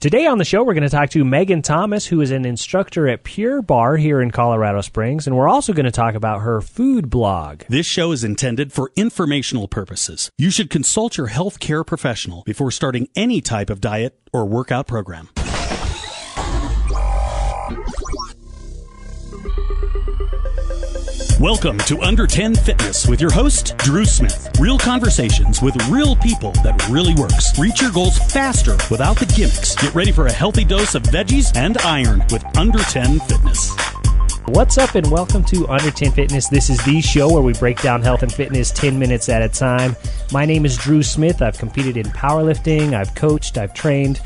Today on the show, we're going to talk to Meagan Thomas, who is an instructor at Pure Barre here in Colorado Springs, and we're also going to talk about her food blog. This show is intended for informational purposes. You should consult your health care professional before starting any type of diet or workout program. Welcome to Under 10 Fitness with your host, Drew Smith. Real conversations with real people that really works. Reach your goals faster without the gimmicks. Get ready for a healthy dose of veggies and iron with Under 10 Fitness. What's up and welcome to Under 10 Fitness. This is the show where we break down health and fitness 10 minutes at a time. My name is Drew Smith. I've competed in powerlifting, I've coached, I've trained,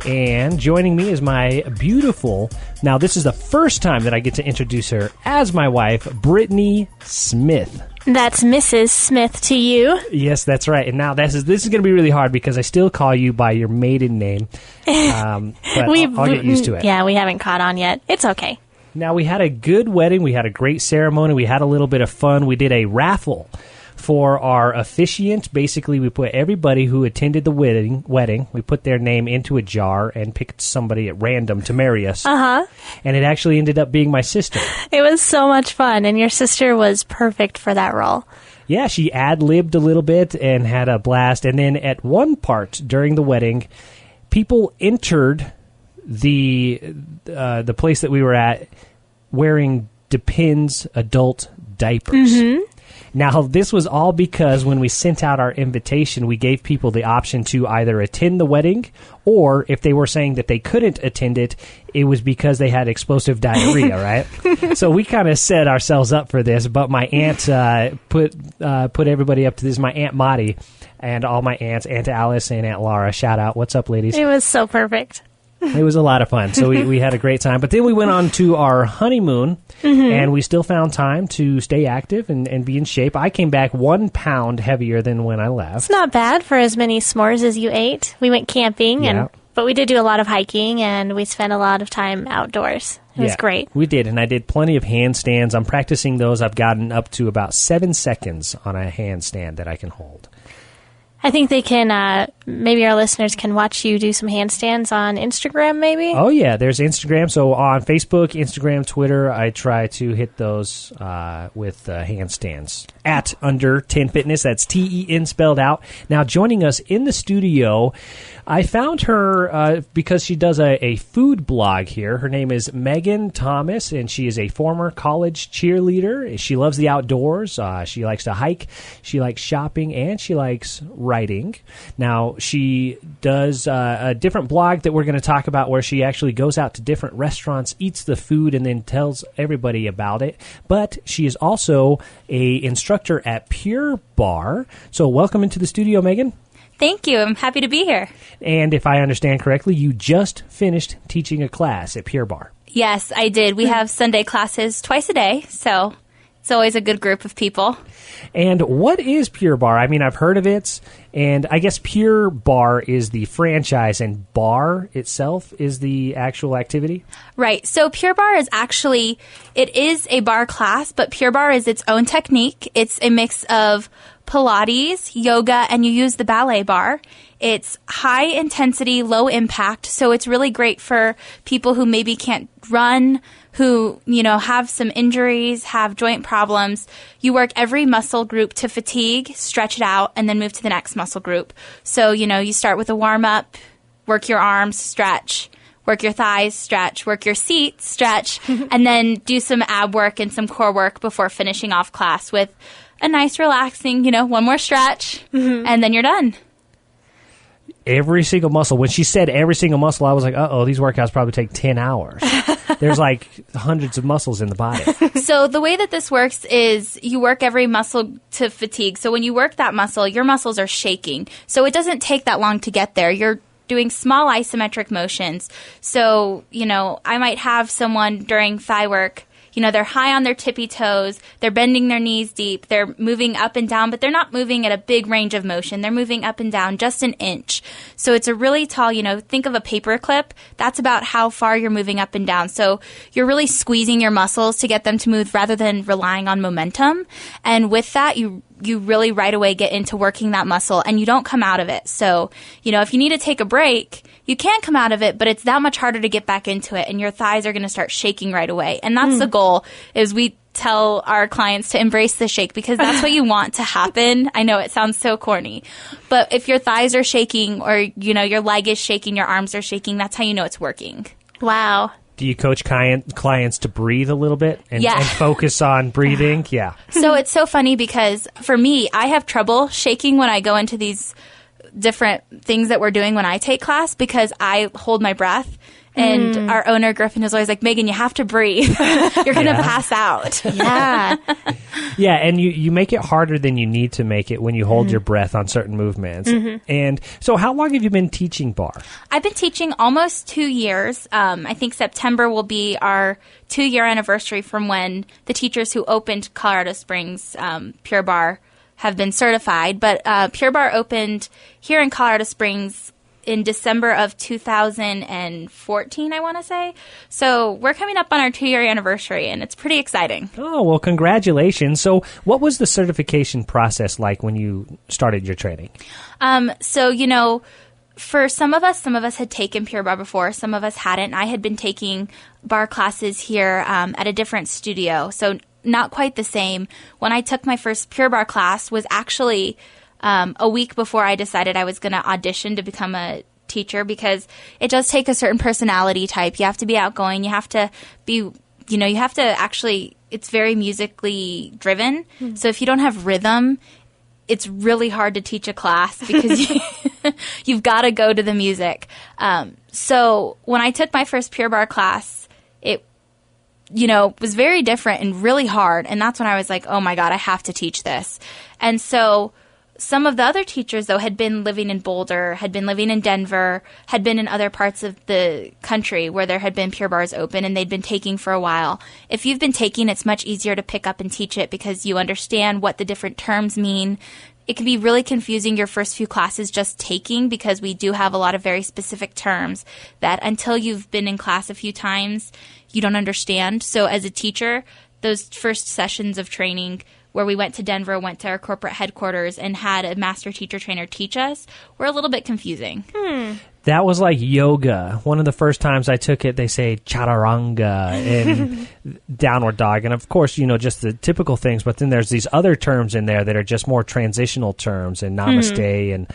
and joining me is my beautiful, now this is the first time that I get to introduce her as my wife, Brittany Smith. That's Mrs. Smith to you. Yes, that's right. And now this is going to be really hard because I still call you by your maiden name, but I'll get used to it. Yeah, we haven't caught on yet. It's okay. Now, we had a good wedding. We had a great ceremony. We had a little bit of fun. We did a raffle for our officiant. Basically, we put everybody who attended the wedding, we put their name into a jar and picked somebody at random to marry us. And it actually ended up being my sister. It was so much fun, and your sister was perfect for that role. Yeah, she ad-libbed a little bit and had a blast. And then at one part during the wedding, people entered the place that we were at wearing Depends adult diapers. Now, this was all because when we sent out our invitation, we gave people the option to either attend the wedding, or if they were saying that they couldn't attend it, it was because they had explosive diarrhea, right? So we kind of set ourselves up for this, but my aunt put everybody up to this. My Aunt Maddie and all my aunts, Aunt Alice and Aunt Laura, shout out. What's up, ladies? It was so perfect. It was a lot of fun, so we had a great time. But then we went on to our honeymoon, and we still found time to stay active and be in shape. I came back 1 pound heavier than when I left. It's not bad for as many s'mores as you ate. We went camping, but we did do a lot of hiking, and we spent a lot of time outdoors. It was great. We did, and I did plenty of handstands. I'm practicing those. I've gotten up to about 7 seconds on a handstand that I can hold. I think they can, maybe our listeners can watch you do some handstands on Instagram, maybe? Oh, yeah, there's Instagram. So on Facebook, Instagram, Twitter, I try to hit those with handstands. At Under 10 Fitness, that's T-E-N spelled out. Now, joining us in the studio, I found her because she does a food blog here. Her name is Meagan Thomas, and she is a former college cheerleader. She loves the outdoors. She likes to hike. She likes shopping, and she likes writing. Now, she does a different blog that we're going to talk about where she actually goes out to different restaurants, eats the food, and then tells everybody about it. But she is also a instructor at Pure Barre. So welcome into the studio, Meagan. Thank you. I'm happy to be here. And if I understand correctly, you just finished teaching a class at Pure Barre. Yes, I did. We have Sunday classes twice a day, so it's always a good group of people. And what is Pure Barre? I mean, I've heard of it, and I guess Pure Barre is the franchise, and Barre itself is the actual activity? Right. So Pure Barre is actually, it is a barre class, but Pure Barre is its own technique. It's a mix of Pilates, yoga, and you use the ballet bar. It's high intensity, low impact, so it's really great for people who maybe can't run, who, have some injuries, have joint problems. You work every muscle group to fatigue, stretch it out, and then move to the next muscle group. So, you start with a warm-up, work your arms, stretch, work your thighs, stretch, work your seat, stretch, and then do some ab work and some core work before finishing off class with a nice relaxing, one more stretch, and then you're done. Every single muscle. When she said every single muscle, I was like, uh-oh, these workouts probably take 10 hours. There's like hundreds of muscles in the body. So the way that this works is you work every muscle to fatigue. So when you work that muscle, your muscles are shaking. So it doesn't take that long to get there. You're doing small isometric motions. So, I might have someone during thigh work, they're high on their tippy toes, they're bending their knees deep, they're moving up and down, but they're not moving at a big range of motion. They're moving up and down just an inch. So it's a really tall, think of a paper clip. That's about how far you're moving up and down. So you're really squeezing your muscles to get them to move rather than relying on momentum. And with that, you you really right away get into working that muscle and you don't come out of it. So, if you need to take a break, you can come out of it, but it's that much harder to get back into it, and your thighs are going to start shaking right away. And that's the goal, is we tell our clients to embrace the shake, because that's what you want to happen. I know it sounds so corny, but if your thighs are shaking, or, your leg is shaking, your arms are shaking, that's how you know it's working. Wow. Do you coach clients to breathe a little bit and focus on breathing? Yeah. So it's so funny, because for me, I have trouble shaking when I go into these different things that we're doing when I take class, because I hold my breath. And our owner, Griffin, is always like, Meagan, you have to breathe. You're going to pass out. Yeah. Yeah, and you make it harder than you need to make it when you hold your breath on certain movements. And so how long have you been teaching barre? I've been teaching almost 2 years. I think September will be our 2-year anniversary from when the teachers who opened Colorado Springs Pure Barre have been certified. But Pure Barre opened here in Colorado Springs in December of 2014, I want to say. So we're coming up on our 2-year anniversary, and it's pretty exciting. Oh, well, congratulations. So what was the certification process like when you started your training? So, for some of us had taken Pure Barre before, some of us hadn't. I had been taking barre classes here at a different studio, so not quite the same. When I took my first Pure Barre class was actually a week before I decided I was going to audition to become a teacher, because it does take a certain personality type. You have to be outgoing. You have to be, you have to actually, it's very musically driven. So if you don't have rhythm, it's really hard to teach a class, because you've got to go to the music. So when I took my first Pure Barre class, it, was very different and really hard. And that's when I was like, oh my God, I have to teach this. And so some of the other teachers, though, had been living in Boulder, had been living in Denver, had been in other parts of the country where there had been Pure Barres open, and they'd been taking for a while. If you've been taking, it's much easier to pick up and teach it, because you understand what the different terms mean. It can be really confusing your first few classes just taking, because we do have a lot of very specific terms that until you've been in class a few times, you don't understand. So as a teacher, those first sessions of training where we went to Denver, went to our corporate headquarters, and had a master teacher trainer teach us, were a little bit confusing. That was like yoga. One of the first times I took it, they say chaturanga and downward dog. And of course, just the typical things, but then there's these other terms in there that are just more transitional terms, and namaste and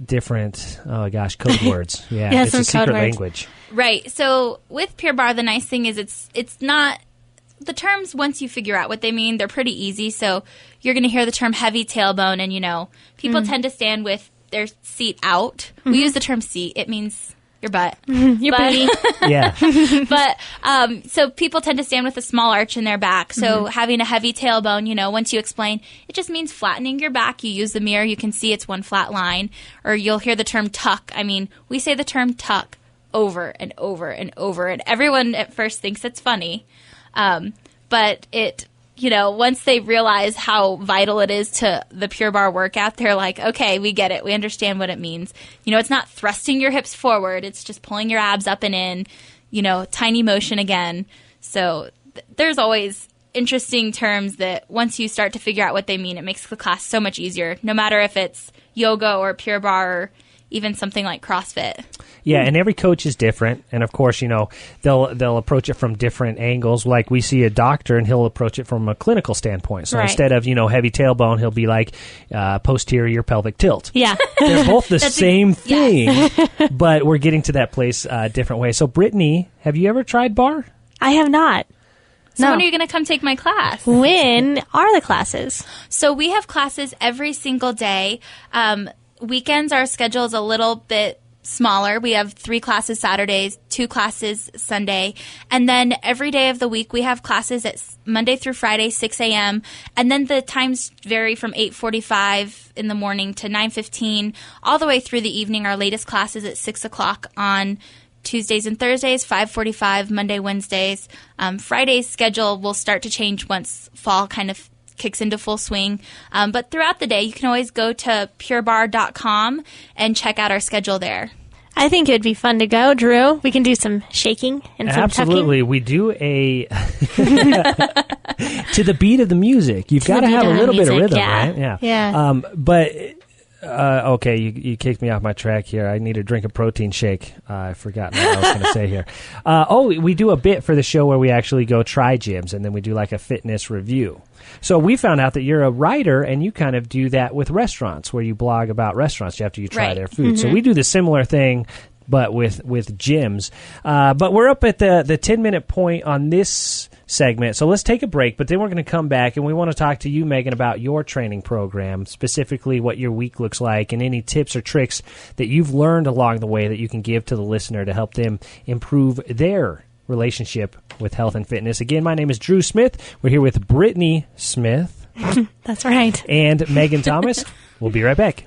different, code words. Yeah, it's a secret language. Right. So with Pure Barre, the nice thing is it's not, the terms, once you figure out what they mean, they're pretty easy. So you're going to hear the term heavy tailbone, and, people tend to stand with their seat out. We use the term seat. It means your butt. Your booty. Yeah. But, so people tend to stand with a small arch in their back. So having a heavy tailbone, once you explain, it just means flattening your back. You use the mirror, you can see it's one flat line. Or you'll hear the term tuck. I mean, we say the term tuck over and over and over, and everyone at first thinks it's funny. But it, once they realize how vital it is to the Pure Barre workout, they're like, okay, we get it. We understand what it means. It's not thrusting your hips forward. It's just pulling your abs up and in, tiny motion again. So there's always interesting terms that once you start to figure out what they mean, it makes the class so much easier, no matter if it's yoga or Pure Barre or even something like CrossFit. Yeah, and every coach is different, and of course, they'll approach it from different angles. Like we see a doctor, and he'll approach it from a clinical standpoint. So instead of heavy tailbone, he'll be like posterior pelvic tilt. Yeah, they're both the same thing, but we're getting to that place a different way. So, Brittany, have you ever tried barre? I have not. So when are you going to come take my class? When are the classes? So we have classes every single day. Weekends, our schedule is a little bit smaller. We have 3 classes Saturdays, 2 classes Sunday, and then every day of the week we have classes at Monday through Friday, 6 a.m., and then the times vary from 8:45 in the morning to 9:15, all the way through the evening. Our latest class is at 6 o'clock on Tuesdays and Thursdays, 5:45 Monday, Wednesdays. Friday's schedule will start to change once fall kind of kicks into full swing. But throughout the day, you can always go to purebarre.com and check out our schedule there. I think it would be fun to go, Drew. We can do some shaking and some Absolutely. tucking. We do a to the beat of the music. You've got to have a little bit of rhythm, right? Yeah. Okay, you kicked me off my track here. I need a drink of protein shake. I forgot what I was going to say here. We do a bit for the show where we actually go try gyms, and then we do like a fitness review. So we found out that you're a writer, and you kind of do that with restaurants, where you blog about restaurants after you try their food. Mm-hmm. So we do the similar thing, but with gyms. But we're up at the 10-minute point on this segment, so let's take a break, but then we're going to come back, and we want to talk to you, Meagan, about your training program, specifically what your week looks like, and any tips or tricks that you've learned along the way that you can give to the listener to help them improve their relationship with health and fitness. Again, my name is Drew Smith. We're here with Brittany Smith. That's right. And Meagan Thomas. We'll be right back.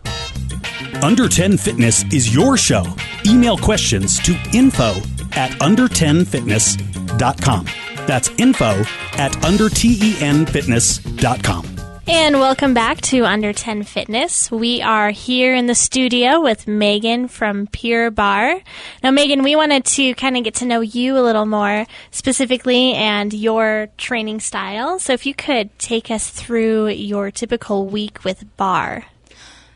Under 10 Fitness is your show. Email questions to info@under10fitness.com. That's info@undertenfitness.com. And welcome back to Under 10 Fitness. We are here in the studio with Meagan from Pure Barre. Now, Meagan, we wanted to kind of get to know you a little more specifically and your training style. So if you could take us through your typical week with Barre.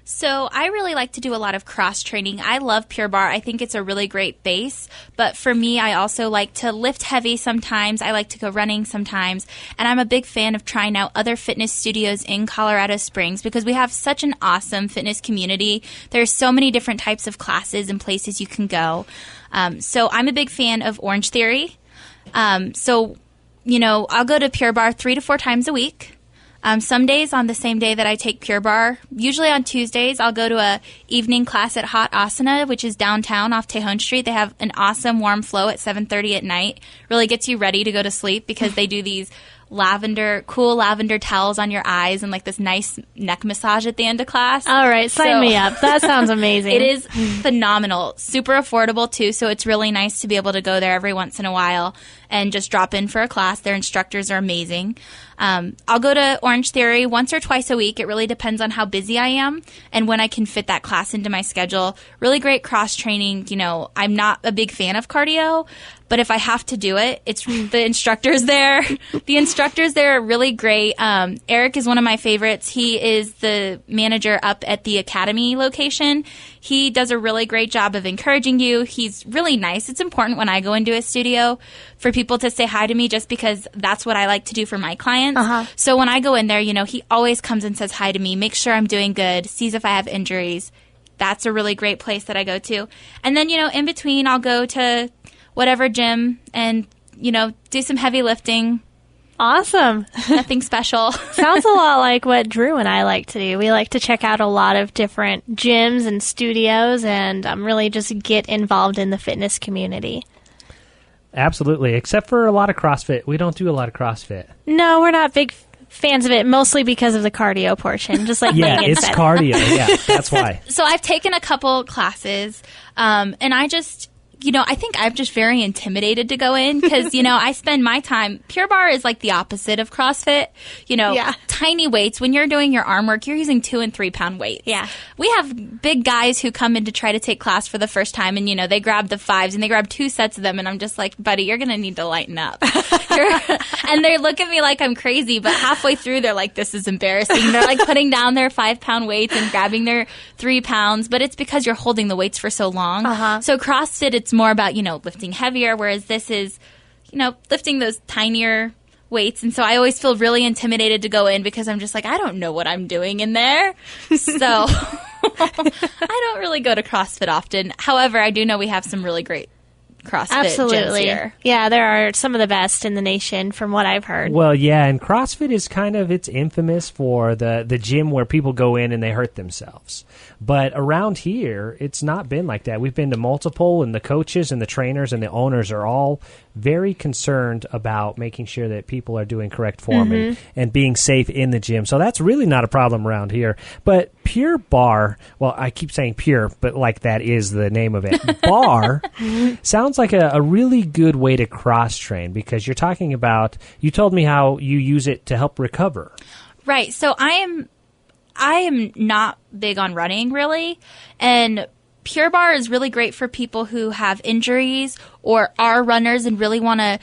So I really like to do a lot of cross training. I love Pure Barre. I think it's a really great base. But for me, I also like to lift heavy sometimes. I like to go running sometimes. And I'm a big fan of trying out other fitness studios in Colorado Springs because we have such an awesome fitness community. There's so many different types of classes and places you can go. So I'm a big fan of Orange Theory. I'll go to Pure Barre 3 to 4 times a week. Some days on the same day that I take Pure Barre, usually on Tuesdays, I'll go to a evening class at Hot Asana, which is downtown off Tejon Street. They have an awesome warm flow at 7:30 at night. Really gets you ready to go to sleep because they do these cool lavender towels on your eyes and like this nice neck massage at the end of class. All right, sign me up. That sounds amazing. It is phenomenal. Super affordable too, so it's really nice to be able to go there every once in a while and just drop in for a class. Their instructors are amazing. I'll go to Orange Theory once or twice a week. It really depends on how busy I am and when I can fit that class into my schedule. Really great cross training. I'm not a big fan of cardio, but if I have to do it, it's the instructors there. The instructors there are really great. Eric is one of my favorites. He is the manager up at the Academy location. He does a really great job of encouraging you. He's really nice. It's important when I go into a studio for people to say hi to me just because that's what I like to do for my clients. Uh-huh. So when I go in there, he always comes and says hi to me, makes sure I'm doing good, sees if I have injuries. That's a really great place that I go to. And then, in between, I'll go to whatever gym and, do some heavy lifting. Awesome. Nothing special. Sounds a lot like what Drew and I like to do. We like to check out a lot of different gyms and studios and really just get involved in the fitness community. Absolutely, except for a lot of CrossFit. We don't do a lot of CrossFit. No, we're not big fans of it, mostly because of the cardio portion, just like Meagan it's said. cardio. Yeah, that's why. So I've taken a couple classes, and I just... I think I'm just very intimidated to go in because, I spend my time. Pure Barre is like the opposite of CrossFit. Tiny weights. When you're doing your arm work, you're using 2 and 3 pound weights. Yeah. We have big guys who come in to try to take class for the first time and, they grab the 5s and they grab 2 sets of them. And I'm just like, buddy, you're going to need to lighten up. And they look at me like I'm crazy. But halfway through, they're like, this is embarrassing. They're like putting down their 5 pound weights and grabbing their 3 pounds. But it's because you're holding the weights for so long. Uh-huh. So CrossFit, it's more about, lifting heavier, whereas this is, lifting those tinier weights. And so I always feel really intimidated to go in because I'm just like, I don't know what I'm doing in there. So I don't really go to CrossFit often. However, I do know we have some really great CrossFit gyms here. Yeah, there are some of the best in the nation from what I've heard. Well, yeah, and CrossFit is it's infamous for the gym where people go in and they hurt themselves. But around here, it's not been like that. We've been to multiple, and the coaches and the trainers and the owners are all very concerned about making sure that people are doing correct form and being safe in the gym. So that's really not a problem around here. But Pure Barre, well, I keep saying pure, but like that is the name of it. Barre sounds like a really good way to cross-train because you're talking about, you told me how you use it to help recover. Right. So I am not big on running, really. And Pure Barre is really great for people who have injuries or are runners and really want to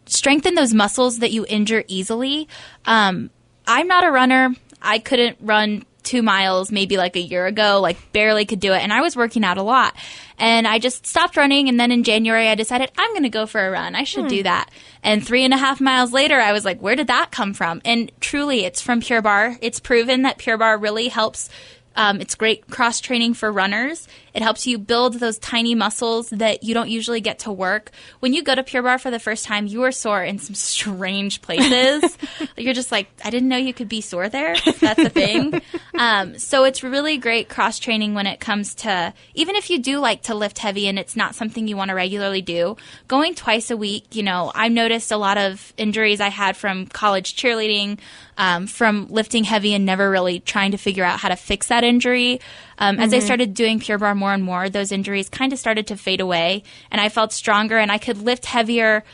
strengthen those muscles that you injure easily. I'm not a runner. I couldn't run 2 miles maybe like a year ago, like barely could do it. And I was working out a lot. And I just stopped running. And then in January, I decided I'm going to go for a run. I should do that. And 3.5 miles later, I was like, where did that come from? And truly, it's from Pure Barre. It's proven that Pure Barre really helps. It's great cross-training for runners. It helps you build those tiny muscles that you don't usually get to work. When you go to Pure Barre for the first time, you are sore in some strange places. You're just like, I didn't know you could be sore there. That's a thing. So it's really great cross-training when it comes to, even if you do like to lift heavy and it's not something you want to regularly do, going twice a week, I've noticed a lot of injuries I had from college cheerleading, from lifting heavy and never really trying to figure out how to fix that injury. As I started doing Pure Barre more and more, those injuries kind of started to fade away, and I felt stronger, and I could lift heavier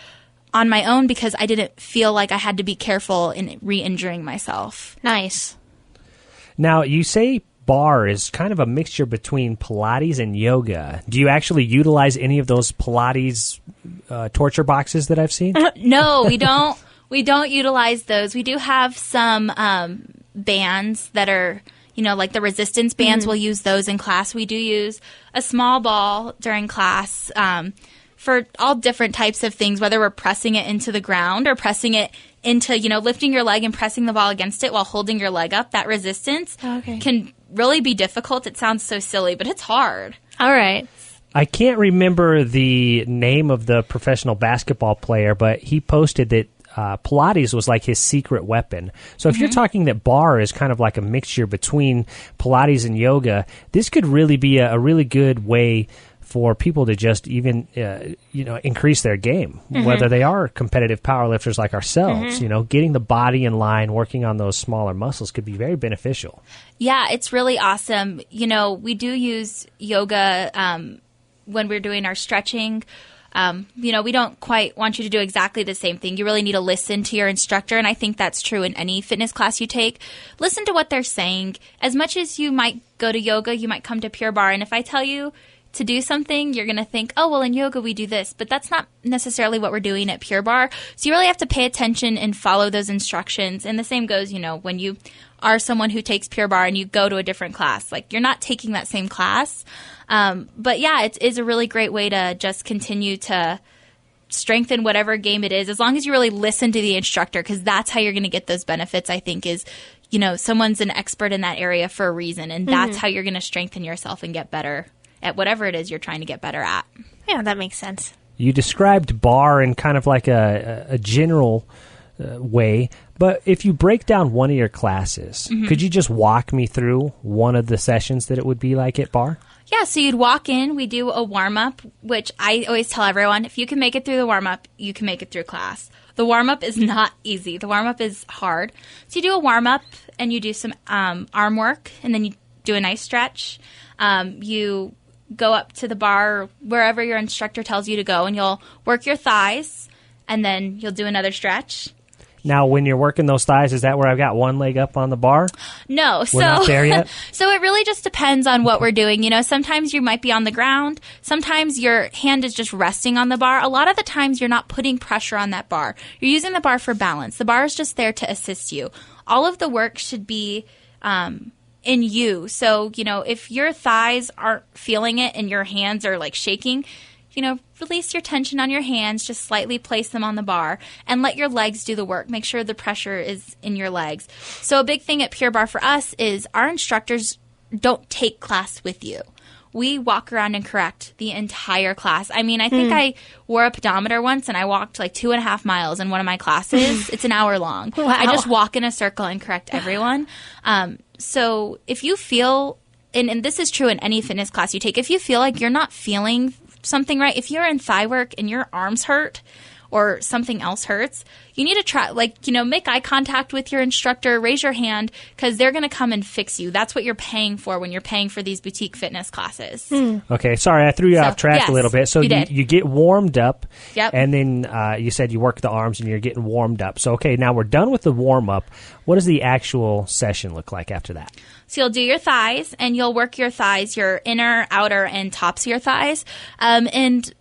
on my own because I didn't feel like I had to be careful in re-injuring myself. Nice. Now, you say barre is kind of a mixture between Pilates and yoga. Do you actually utilize any of those Pilates torture boxes that I've seen? No, we don't. We don't utilize those. We do have some bands that are, like the resistance bands. We'll use those in class. We do use a small ball during class for all different types of things, whether we're pressing it into the ground or pressing it into, lifting your leg and pressing the ball against it while holding your leg up. That resistance can really be difficult. It sounds so silly, but it's hard. All right. I can't remember the name of the professional basketball player, but he posted that Pilates was like his secret weapon. So if you're talking that barre is kind of like a mixture between Pilates and yoga, this could really be a really good way for people to just even, increase their game, whether they are competitive powerlifters like ourselves. Getting the body in line, working on those smaller muscles could be very beneficial. Yeah, it's really awesome. We do use yoga when we're doing our stretching. We don't quite want you to do exactly the same thing. You really need to listen to your instructor, and I think that's true in any fitness class you take. Listen to what they're saying. As much as you might go to yoga, you might come to Pure Barre, and if I tell you to do something, you're going to think, oh, well, in yoga we do this, but that's not necessarily what we're doing at Pure Barre. So you really have to pay attention and follow those instructions. And the same goes, when you are someone who takes Pure Barre and you go to a different class, like you're not taking that same class. But yeah, it is a really great way to just continue to strengthen whatever game it is, as long as you really listen to the instructor, because that's how you're going to get those benefits, I think, is, someone's an expert in that area for a reason, and that's how you're going to strengthen yourself and get better at whatever it is you're trying to get better at. Yeah, that makes sense. You described barre in kind of like a general way, but if you break down one of your classes, could you just walk me through one of the sessions that it would be like at barre? Yeah, so you'd walk in, we do a warm-up, which I always tell everyone, if you can make it through the warm-up, you can make it through class. The warm-up is not easy. The warm-up is hard. So you do a warm-up, and you do some arm work, and then you do a nice stretch. You go up to the bar, wherever your instructor tells you to go, and you'll work your thighs, and then you'll do another stretch. Now, when you're working those thighs, is that where I've got one leg up on the bar? No. We're not there yet? So it really just depends on what we're doing. Sometimes you might be on the ground. Sometimes your hand is just resting on the bar. A lot of the times you're not putting pressure on that bar. You're using the bar for balance. The bar is just there to assist you. All of the work should be in you. So, if your thighs aren't feeling it and your hands are like shaking, release your tension on your hands, just slightly place them on the bar, and let your legs do the work. Make sure the pressure is in your legs. So a big thing at Pure Barre for us is our instructors don't take class with you. We walk around and correct the entire class. I mean, I think I wore a pedometer once, and I walked like 2.5 miles in one of my classes. It's an hour long. Wow. I just walk in a circle and correct everyone. So if you feel, and this is true in any fitness class you take, if you feel like you're not feeling something right, if you're in thigh work and your arms hurt or something else hurts, you need to try, make eye contact with your instructor, raise your hand, because they're going to come and fix you. That's what you're paying for when you're paying for these boutique fitness classes. Okay, sorry, I threw you off track a little bit. So you get warmed up, and then you said you work the arms and you're getting warmed up. So, okay, now we're done with the warm-up. What does the actual session look like after that? So you'll do your thighs, and you'll work your thighs, your inner, outer, and tops of your thighs. And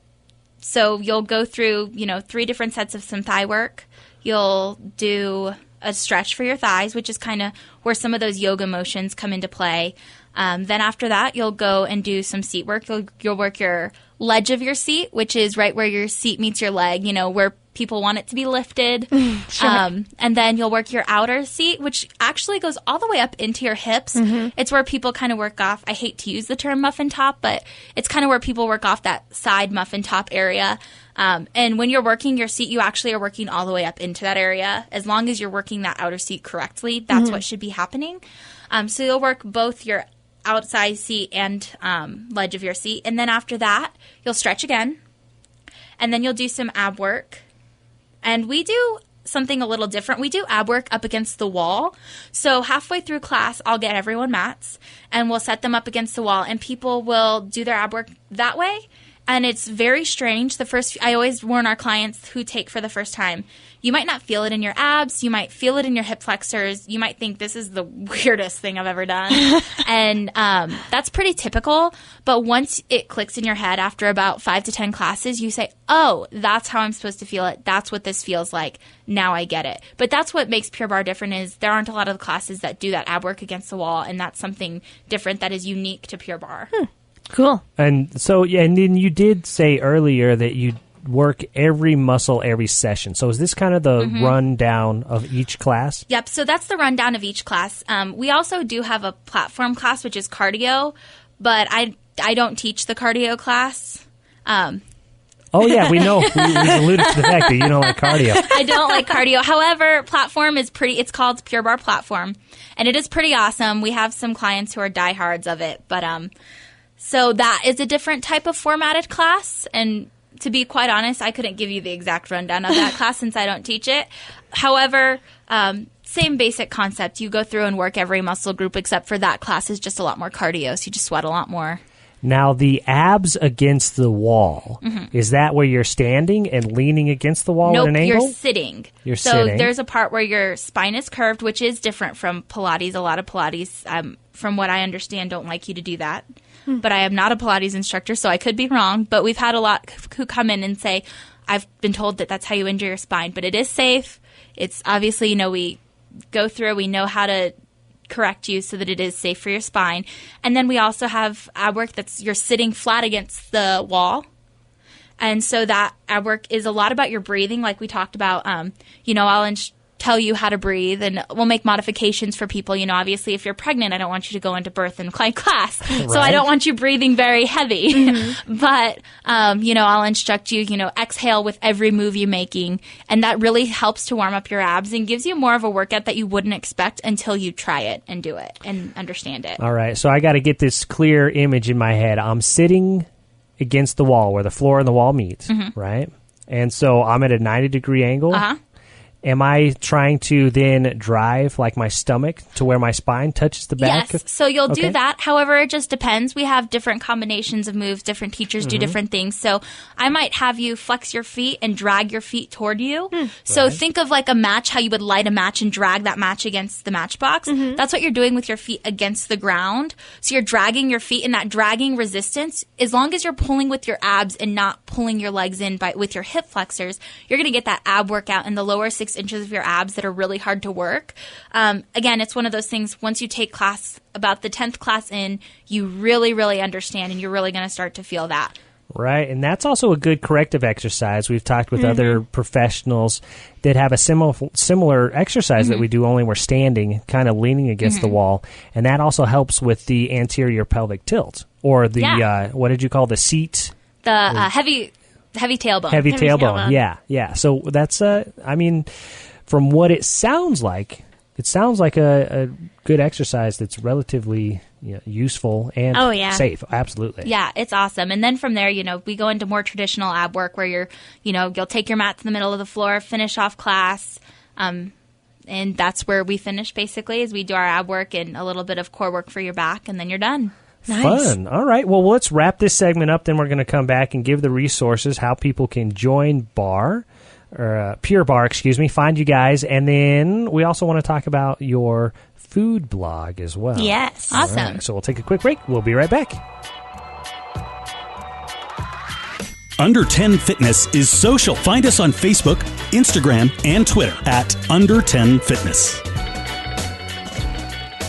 so you'll go through, 3 different sets of some thigh work. You'll do a stretch for your thighs, which is kind of where some of those yoga motions come into play. Then after that, you'll go and do some seat work. You'll work your ledge of your seat, which is right where your seat meets your leg, where people want it to be lifted. Sure. And then you'll work your outer seat, which actually goes all the way up into your hips. It's where people kind of work off, I hate to use the term muffin top, but it's kind of where people work off that side muffin top area. And when you're working your seat, you actually are working all the way up into that area. As long as you're working that outer seat correctly, that's what should be happening. So you'll work both your outside seat and ledge of your seat. And then after that, you'll stretch again. And then you'll do some ab work. And we do something a little different. We do ab work up against the wall. So halfway through class, I'll get everyone mats, and we'll set them up against the wall, and people will do their ab work that way. And it's very strange. I always warn our clients who take for the first time, you might not feel it in your abs. You might feel it in your hip flexors. You might think this is the weirdest thing I've ever done. And that's pretty typical. But once it clicks in your head after about 5 to 10 classes, you say, oh, that's how I'm supposed to feel it. That's what this feels like. Now I get it. But that's what makes Pure Barre different is there aren't a lot of classes that do that ab work against the wall. And that's something different that is unique to Pure Barre. Cool. And so, and then you did say earlier that you work every muscle every session. So is this kind of the rundown of each class? Yep. So that's the rundown of each class. We also do have a platform class, which is cardio, but I don't teach the cardio class. Oh, yeah, we know. We've alluded to the fact that you don't like cardio. I don't like cardio. However, platform is it's called Pure Barre Platform, and it is pretty awesome. We have some clients who are diehards of it, but so that is a different type of formatted class, and to be quite honest, I couldn't give you the exact rundown of that class since I don't teach it. However, same basic concept. You go through and work every muscle group, except for that class is just a lot more cardio, so you just sweat a lot more. Now, the abs against the wall, is that where you're standing and leaning against the wall at an angle? Nope, you're sitting. So there's a part where your spine is curved, which is different from Pilates. A lot of Pilates, from what I understand, don't like you to do that. But I am not a Pilates instructor, so I could be wrong. But we've had a lot who come in and say, I've been told that that's how you injure your spine. But it is safe. It's obviously, we go through, we know how to correct you so that it is safe for your spine. And then we also have ab work that's you're sitting flat against the wall. And so that ab work is a lot about your breathing, like we talked about. I'll tell you how to breathe, and we'll make modifications for people. Obviously, if you're pregnant, I don't want you to go into birth and class. Right. So I don't want you breathing very heavy. But, I'll instruct you, exhale with every move you're making. And that really helps to warm up your abs and gives you more of a workout that you wouldn't expect until you try it and do it and understand it. All right. So I got to get this clear image in my head. I'm sitting against the wall where the floor and the wall meet, right? And so I'm at a 90-degree angle. Am I trying to then drive like my stomach to where my spine touches the back? Yes, so you'll do that. However, it just depends. We have different combinations of moves. Different teachers do different things. So I might have you flex your feet and drag your feet toward you. So think of like a match, how you would light a match and drag that match against the matchbox. That's what you're doing with your feet against the ground. So you're dragging your feet, and that dragging resistance, as long as you're pulling with your abs and not pulling your legs in with your hip flexors, you're going to get that ab workout in the lower 6 inches of your abs that are really hard to work. Again, it's one of those things, once you take class, about the 10th class in, you really, really understand, and you're really going to start to feel that. Right, and that's also a good corrective exercise. We've talked with other professionals that have a similar exercise that we do, only we're standing, kind of leaning against the wall, and that also helps with the anterior pelvic tilt, or the, what did you call the seat? The heavy tailbone. Heavy tailbone, yeah. So that's, from what it sounds like a good exercise that's relatively useful and safe. Absolutely. Yeah, it's awesome. And then from there, we go into more traditional ab work where you'll take your mat to the middle of the floor, finish off class. And that's where we finish, basically, is we do our ab work and a little bit of core work for your back, and then you're done. Nice. Fun. All right. Well, let's wrap this segment up. Then we're going to come back and give the resources, how people can join Pure Barre, find you guys. And then we also want to talk about your food blog as well. Yes. Awesome. Right, so we'll take a quick break. We'll be right back. Under 10 Fitness is social. Find us on Facebook, Instagram, and Twitter at Under 10 Fitness.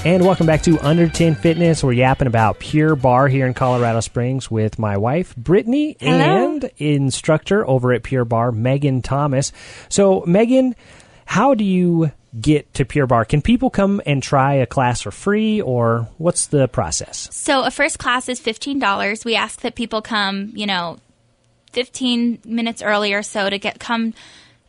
And welcome back to Under 10 Fitness. We're yapping about Pure Barre here in Colorado Springs with my wife, Brittany, and instructor over at Pure Barre, Meagan Thomas. So, Meagan, how do you get to Pure Barre? Can people come and try a class for free, or what's the process? So a first class is $15. We ask that people come, 15 minutes early or so to come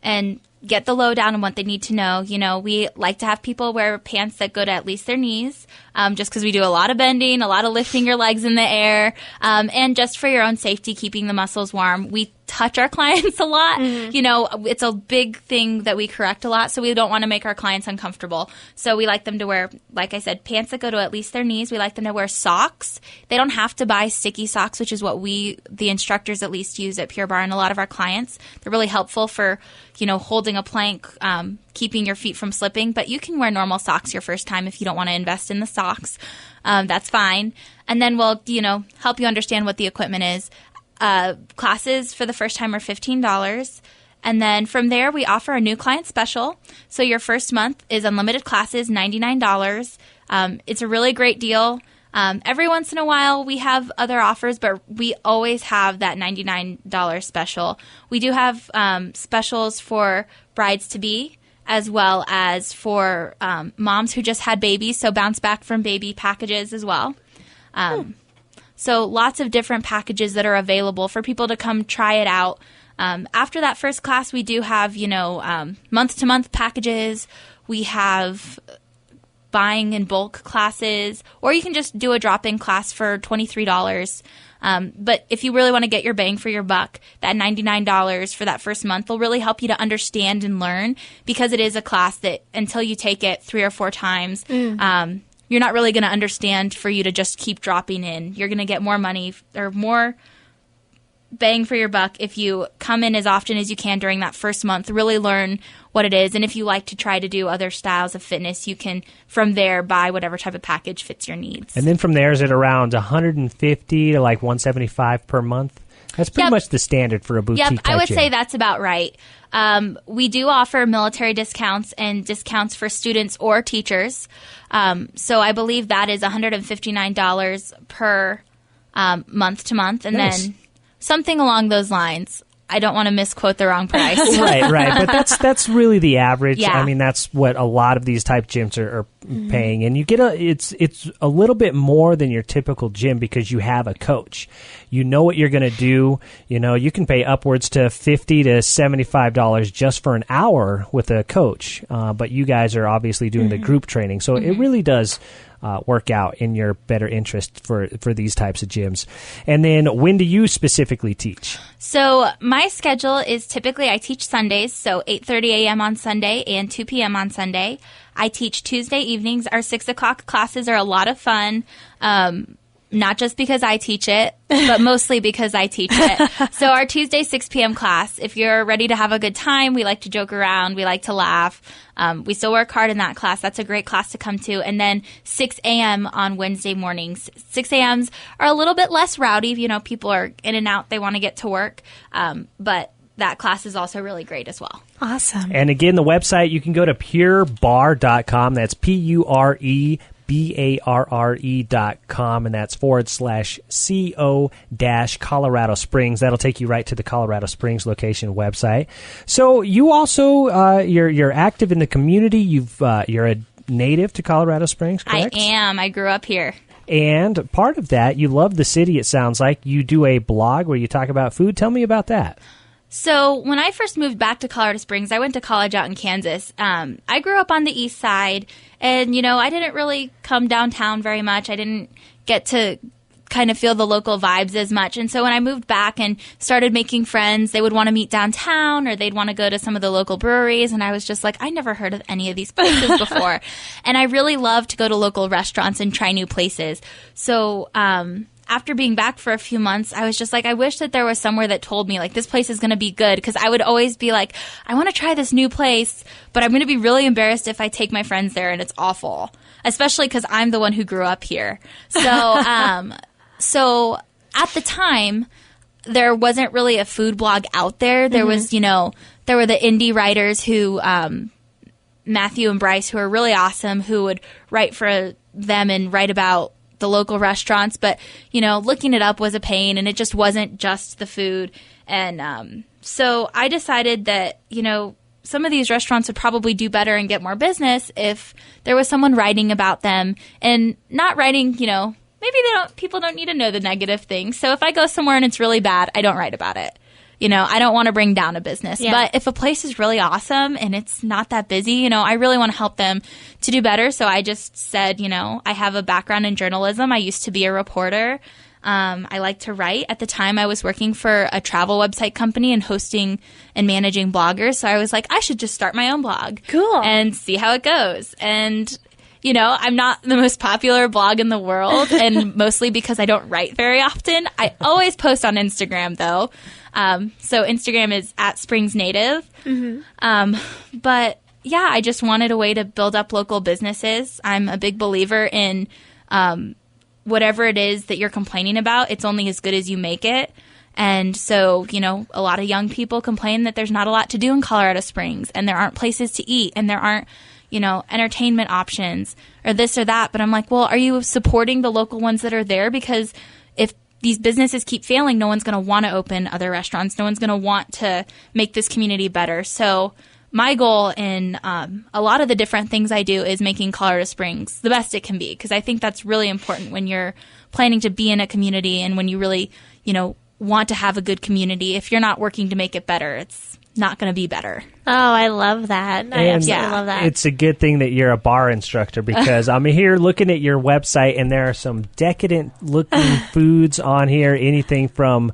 and get the lowdown on what they need to know. We like to have people wear pants that go to at least their knees, just because we do a lot of bending, a lot of lifting your legs in the air, and just for your own safety, keeping the muscles warm. We touch our clients a lot. Mm-hmm. It's a big thing that we correct a lot, so we don't want to make our clients uncomfortable. So we like them to wear, like I said, pants that go to at least their knees. We like them to wear socks. They don't have to buy sticky socks, which is what the instructors at least, use at Pure Barre, and a lot of our clients. They're really helpful for, holding a plank, keeping your feet from slipping. But you can wear normal socks your first time if you don't want to invest in the socks. That's fine. And then we'll, help you understand what the equipment is. Classes for the first time are $15. And then from there, we offer a new client special. So your first month is unlimited classes, $99. It's a really great deal. Every once in a while, we have other offers, but we always have that $99 special. We do have specials for brides-to-be, as well as for moms who just had babies, so bounce back from baby packages as well. So lots of different packages that are available for people to come try it out. After that first class, we do have, month-to-month packages. We have buying in bulk classes, or you can just do a drop-in class for $23. But if you really want to get your bang for your buck, that $99 for that first month will really help you to understand and learn, because it is a class that until you take it 3 or 4 times, you're not really going to understand for you to just keep dropping in. You're going to get more money or more bang for your buck if you come in as often as you can during that first month, really learn what it is. And if you like to try to do other styles of fitness, you can, from there, buy whatever type of package fits your needs. And then from there, is it around $150 to like $175 per month? That's pretty much the standard for a boutique type I would gym. say that's about right. We do offer military discounts and discounts for students or teachers. So I believe that is $159 per month to month. And then something along those lines. I don't want to misquote the wrong price. Right. But that's really the average. Yeah. I mean, that's what a lot of these type gyms are paying. And you get it's a little bit more than your typical gym because you have a coach. You know what you're going to do. You can pay upwards to $50 to $75 just for an hour with a coach. But you guys are obviously doing the group training. So it really does work out in your better interest for these types of gyms. And then when do you specifically teach? So my schedule is typically I teach Sundays, so 8:30 a.m. on Sunday and 2 p.m. on Sunday. I teach Tuesday evenings. Our 6 o'clock classes are a lot of fun. Not just because I teach it, but mostly because I teach it. So our Tuesday 6 p.m. class, if you're ready to have a good time, we like to joke around, we like to laugh. We still work hard in that class. That's a great class to come to. And then 6 a.m. on Wednesday mornings. 6 a.m.s are a little bit less rowdy. People are in and out. They want to get to work. But that class is also really great as well. Awesome. And again, the website, you can go to purebarre.com. That's PUREBARRE.com, and that's /CO-Colorado Springs. That'll take you right to the Colorado Springs location website. So you also you're active in the community. You're a native to Colorado Springs, correct? I am. I grew up here. And part of that, you love the city, it sounds like. You do a blog where you talk about food. Tell me about that. So when I first moved back to Colorado Springs, I went to college out in Kansas. I grew up on the east side, and, I didn't really come downtown very much. I didn't get to kind of feel the local vibes as much. And so when I moved back and started making friends, they would want to meet downtown, or they'd want to go to some of the local breweries. And I was just like, I never heard of any of these places before. And I really love to go to local restaurants and try new places. So, after being back for a few months, I was just like, I wish that there was somewhere that told me, like, this place is going to be good. Because I would always be like, I want to try this new place, but I'm going to be really embarrassed if I take my friends there and it's awful. Especially because I'm the one who grew up here. So, so at the time, there wasn't really a food blog out there. There was, there were the indie writers who, Matthew and Bryce, who are really awesome, who would write for them and write about the local restaurants, but looking it up was a pain, and it just wasn't just the food. And so I decided that some of these restaurants would probably do better and get more business if there was someone writing about them, and not writing, maybe people don't need to know the negative things. So if I go somewhere and it's really bad, I don't write about it. I don't want to bring down a business. Yeah. But if a place is really awesome and it's not that busy, I really want to help them to do better. So I just said, I have a background in journalism. I used to be a reporter. I like to write. At the time, I was working for a travel website company and hosting and managing bloggers. So I was like, I should just start my own blog. Cool. And see how it goes. And I'm not the most popular blog in the world, and mostly because I don't write very often. I always post on Instagram, though. So Instagram is @SpringsNative. Mm-hmm. But yeah, I just wanted a way to build up local businesses. I'm a big believer in whatever it is that you're complaining about, it's only as good as you make it. And so, a lot of young people complain that there's not a lot to do in Colorado Springs, and there aren't places to eat, and there aren't entertainment options or this or that. But I'm like, well, are you supporting the local ones that are there? Because if these businesses keep failing, no one's going to want to open other restaurants. No one's going to want to make this community better. So my goal in a lot of the different things I do is making Colorado Springs the best it can be. Because I think that's really important when you're planning to be in a community, and when you really, want to have a good community. If you're not working to make it better, it's not going to be better. Oh, I love that. I absolutely love that. It's a good thing that you're a bar instructor, because I'm here looking at your website, and there are some decadent looking foods on here. Anything from,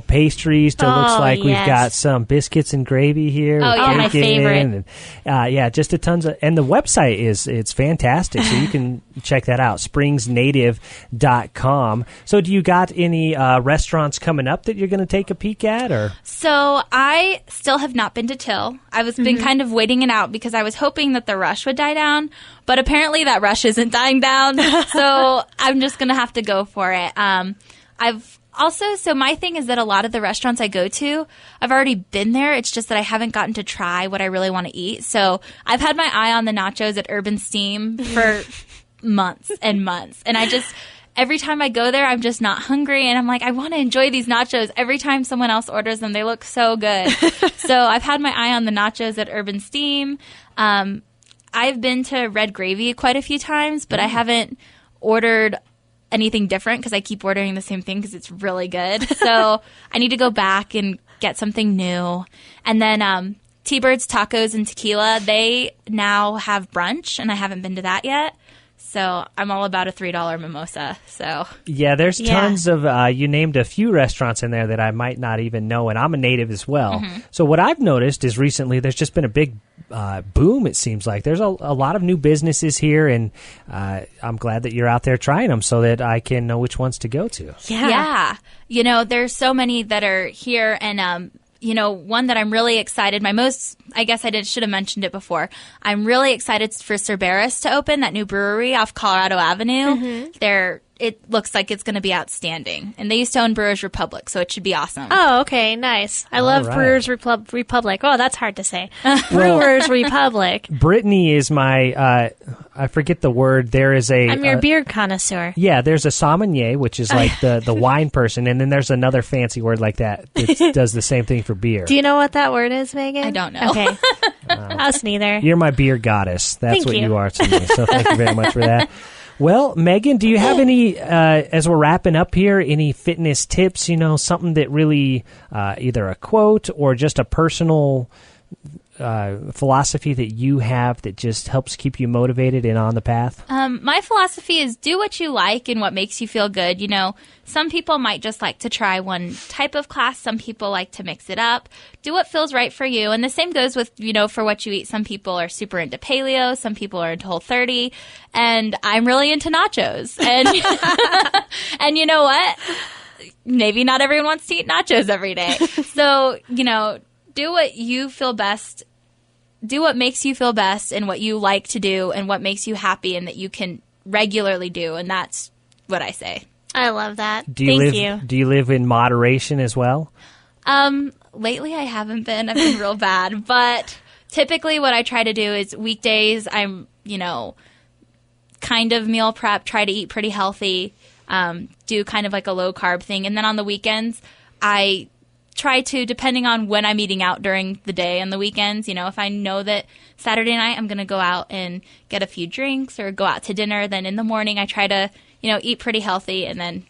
pastries to looks like we've got some biscuits and gravy here. Oh, my favorite. And, just a tons of, and the website it's fantastic. So you can check that out, springsnative.com. So do you got any restaurants coming up that you're going to take a peek at, or? So I still have not been to Till. I've been kind of waiting it out because I was hoping that the rush would die down, but apparently that rush isn't dying down. So I'm just going to have to go for it. So my thing is that a lot of the restaurants I go to, I've already been there. It's just that I haven't gotten to try what I really want to eat. So I've had my eye on the nachos at Urban Steam for months and months. And every time I go there, I'm just not hungry, and I'm like, I want to enjoy these nachos. Every time someone else orders them, they look so good. So I've had my eye on the nachos at Urban Steam. I've been to Red Gravy quite a few times, but I haven't ordered anything different because I keep ordering the same thing because it's really good. So I need to go back and get something new. And then T-Bird's Tacos and Tequila, they now have brunch, and I haven't been to that yet. So I'm all about a $3 mimosa. So yeah, there's tons of, you named a few restaurants in there that I might not even know, and I'm a native as well. Mm-hmm. So what I've noticed is recently there's just been a big boom, it seems like. There's a lot of new businesses here, and I'm glad that you're out there trying them so that I can know which ones to go to. Yeah. There's so many that are here, and one that I'm really excited, I guess I should have mentioned it before. I'm really excited for Cerberus to open, that new brewery off Colorado Avenue. Mm-hmm. It looks like it's going to be outstanding. And they used to own Brewers Republic, so it should be awesome. Oh, okay, nice. I love Brewers Republic. Oh, that's hard to say. Brewers Republic. Brittany is my, I forget the word. There is I'm your beer connoisseur. Yeah, there's a sommelier, which is like the wine person, and then there's another fancy word like that does the same thing for beer. Do you know what that word is, Megan? I don't know. Okay. Us neither. You're my beer goddess. That's what you are to me. So thank you very much for that. Well, Meagan, do you have any, as we're wrapping up here, any fitness tips, something that really, either a quote or just a personal philosophy that you have that just helps keep you motivated and on the path? My philosophy is do what you like and what makes you feel good. Some people might just like to try one type of class. Some people like to mix it up. Do what feels right for you. And the same goes with, for what you eat. Some people are super into paleo. Some people are into Whole30. And I'm really into nachos. And, and you know what? Maybe not everyone wants to eat nachos every day. So, do what you feel best. Do what makes you feel best and what you like to do and what makes you happy and that you can regularly do. And that's what I say. I love that. Thank you. Do you live in moderation as well? Lately I haven't been. I've been real bad. But typically what I try to do is weekdays I'm, kind of meal prep, try to eat pretty healthy, do kind of like a low carb thing. And then on the weekends, I try to, depending on when I'm eating out during the day and the weekends, if I know that Saturday night I'm going to go out and get a few drinks or go out to dinner, then in the morning I try to, eat pretty healthy and then,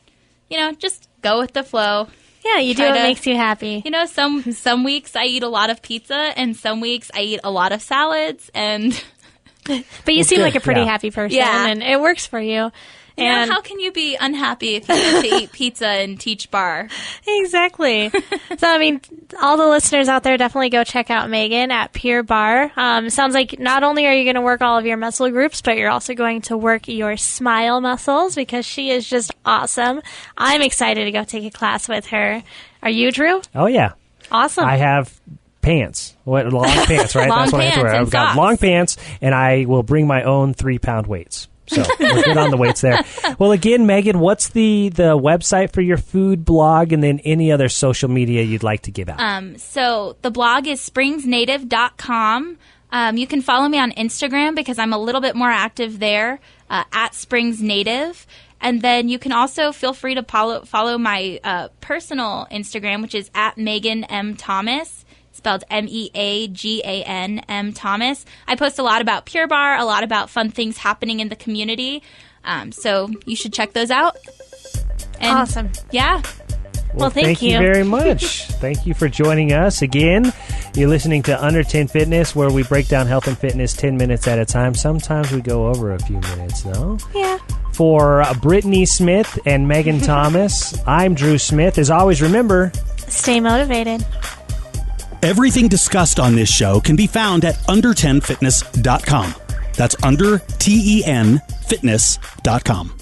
just go with the flow. Yeah, you do what makes you happy. Some weeks I eat a lot of pizza and some weeks I eat a lot of salads and... But you seem like a pretty happy person and it works for you. And how can you be unhappy if you get to eat pizza and teach bar? Exactly. So, all the listeners out there, definitely go check out Meagan at Pure Barre. Sounds like not only are you going to work all of your muscle groups, but you're also going to work your smile muscles because she is just awesome. I'm excited to go take a class with her. Are you, Drew? Oh, yeah. Awesome. I have pants. Long pants, right? Long That's what I have to wear. I've got long pants, and I will bring my own 3-pound weights. So we're good on the weights there. Well, again, Meagan, what's the website for your food blog and then any other social media you'd like to give out? So the blog is springsnative.com. You can follow me on Instagram because I'm a little bit more active there, at springsnative. And then you can also feel free to follow my personal Instagram, which is at Meagan M. Thomas. Spelled Meagan M. Thomas. I post a lot about Pure Barre, a lot about fun things happening in the community. So you should check those out. And awesome. Yeah. Well, thank you very much. Thank you for joining us again. You're listening to Under 10 Fitness, where we break down health and fitness 10 minutes at a time. Sometimes we go over a few minutes, though. Yeah. For Brittany Smith and Meagan Thomas, I'm Drew Smith. As always, remember, stay motivated. Everything discussed on this show can be found at under10fitness.com. That's under TEN fitness.com.